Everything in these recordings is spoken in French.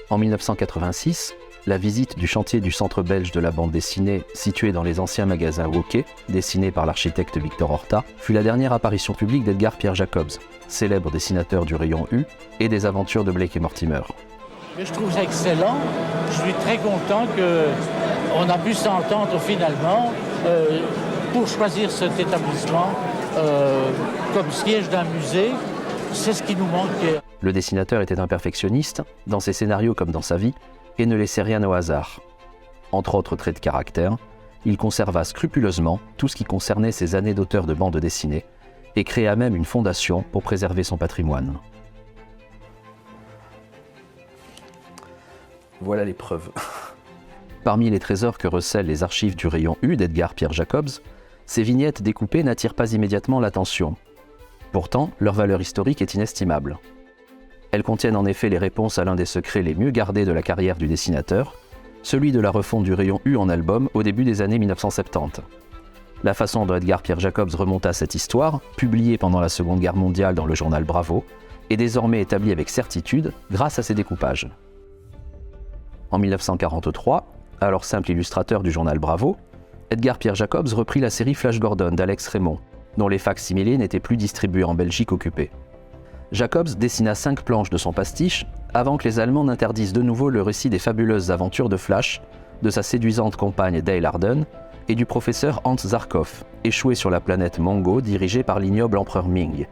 En 1986, la visite du chantier du Centre belge de la bande dessinée, situé dans les anciens magasins Wokey, dessiné par l'architecte Victor Horta, fut la dernière apparition publique d'Edgar Pierre Jacobs, célèbre dessinateur du rayon U et des aventures de Blake et Mortimer. Je trouve ça excellent. Je suis très content qu'on a pu s'entendre finalement pour choisir cet établissement comme siège d'un musée. C'est ce qui nous manquait. Le dessinateur était un perfectionniste, dans ses scénarios comme dans sa vie, et ne laissait rien au hasard. Entre autres traits de caractère, il conserva scrupuleusement tout ce qui concernait ses années d'auteur de bande dessinée et créa même une fondation pour préserver son patrimoine. Voilà les preuves. Parmi les trésors que recèlent les archives du rayon U d'Edgar Pierre Jacobs, ces vignettes découpées n'attirent pas immédiatement l'attention. Pourtant, leur valeur historique est inestimable. Elles contiennent en effet les réponses à l'un des secrets les mieux gardés de la carrière du dessinateur, celui de la refonte du rayon U en album au début des années 1970. La façon dont Edgar Pierre Jacobs remonta cette histoire, publiée pendant la Seconde Guerre mondiale dans le journal Bravo, est désormais établie avec certitude grâce à ses découpages. En 1943, alors simple illustrateur du journal Bravo, Edgar Pierre Jacobs reprit la série Flash Gordon d'Alex Raymond, dont les fac-similés n'étaient plus distribués en Belgique occupée. Jacobs dessina 5 planches de son pastiche avant que les Allemands n'interdisent de nouveau le récit des fabuleuses aventures de Flash, de sa séduisante compagne Dale Arden et du professeur Hans Zarkov, échoué sur la planète Mongo dirigée par l'ignoble empereur Ming.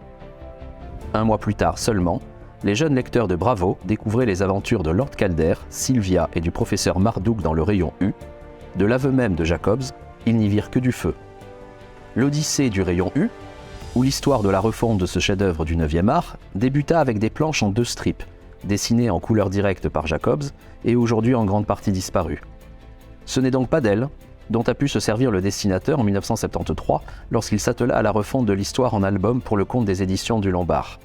Un mois plus tard seulement, les jeunes lecteurs de Bravo découvraient les aventures de Lord Calder, Sylvia et du professeur Marduk dans le rayon U. De l'aveu même de Jacobs, ils n'y virent que du feu. L'Odyssée du rayon U, où l'histoire de la refonte de ce chef-d'œuvre du 9e art débuta avec des planches en 2 strips, dessinées en couleur directe par Jacobs et aujourd'hui en grande partie disparues. Ce n'est donc pas d'elle dont a pu se servir le dessinateur en 1973 lorsqu'il s'attela à la refonte de l'histoire en album pour le compte des éditions du Lombard.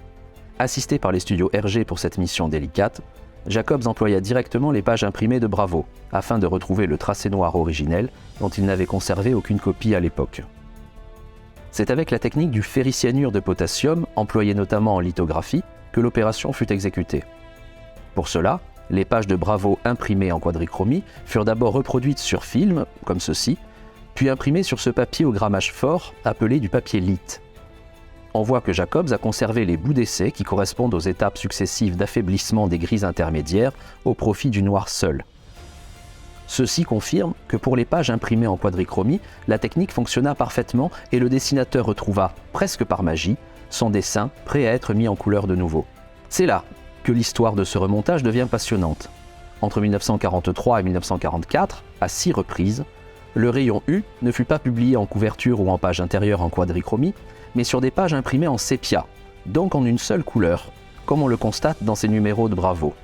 Assisté par les studios Hergé pour cette mission délicate, Jacobs employa directement les pages imprimées de Bravo, afin de retrouver le tracé noir originel dont il n'avait conservé aucune copie à l'époque. C'est avec la technique du ferricyanure de potassium, employée notamment en lithographie, que l'opération fut exécutée. Pour cela, les pages de Bravo imprimées en quadrichromie furent d'abord reproduites sur film, comme ceci, puis imprimées sur ce papier au grammage fort, appelé du papier lith. On voit que Jacobs a conservé les bouts d'essai qui correspondent aux étapes successives d'affaiblissement des grises intermédiaires au profit du noir seul. Ceci confirme que pour les pages imprimées en quadrichromie, la technique fonctionna parfaitement et le dessinateur retrouva, presque par magie, son dessin prêt à être mis en couleur de nouveau. C'est là que l'histoire de ce remontage devient passionnante. Entre 1943 et 1944, à 6 reprises, le rayon U ne fut pas publié en couverture ou en page intérieure en quadrichromie, mais sur des pages imprimées en sépia, donc en une seule couleur, comme on le constate dans ces numéros de Bravo.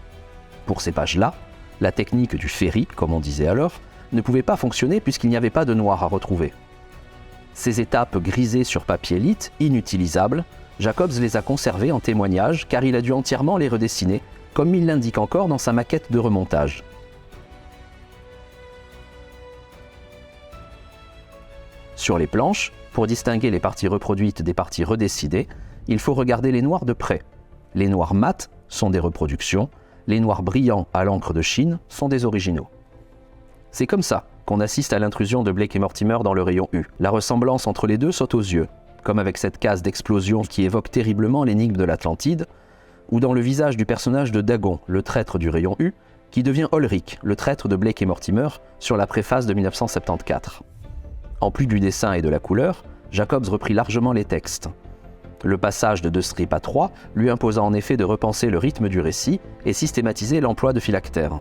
Pour ces pages-là, la technique du ferry, comme on disait alors, ne pouvait pas fonctionner puisqu'il n'y avait pas de noir à retrouver. Ces étapes grisées sur papier lith, inutilisables, Jacobs les a conservées en témoignage car il a dû entièrement les redessiner, comme il l'indique encore dans sa maquette de remontage. Sur les planches, pour distinguer les parties reproduites des parties redessinées, il faut regarder les noirs de près. Les noirs mat sont des reproductions, les noirs brillants à l'encre de Chine sont des originaux. C'est comme ça qu'on assiste à l'intrusion de Blake et Mortimer dans le rayon U. La ressemblance entre les deux saute aux yeux, comme avec cette case d'explosion qui évoque terriblement l'énigme de l'Atlantide, ou dans le visage du personnage de Dagon, le traître du rayon U, qui devient Ulrich, le traître de Blake et Mortimer, sur la préface de 1974. En plus du dessin et de la couleur, Jacobs reprit largement les textes. Le passage de 2 strips à 3 lui imposa en effet de repenser le rythme du récit et systématiser l'emploi de phylactères.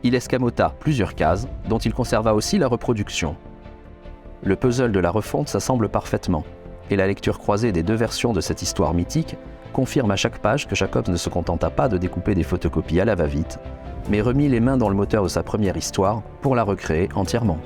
Il escamota plusieurs cases, dont il conserva aussi la reproduction. Le puzzle de la refonte s'assemble parfaitement, et la lecture croisée des 2 versions de cette histoire mythique confirme à chaque page que Jacobs ne se contenta pas de découper des photocopies à la va-vite, mais remit les mains dans le moteur de sa première histoire pour la recréer entièrement.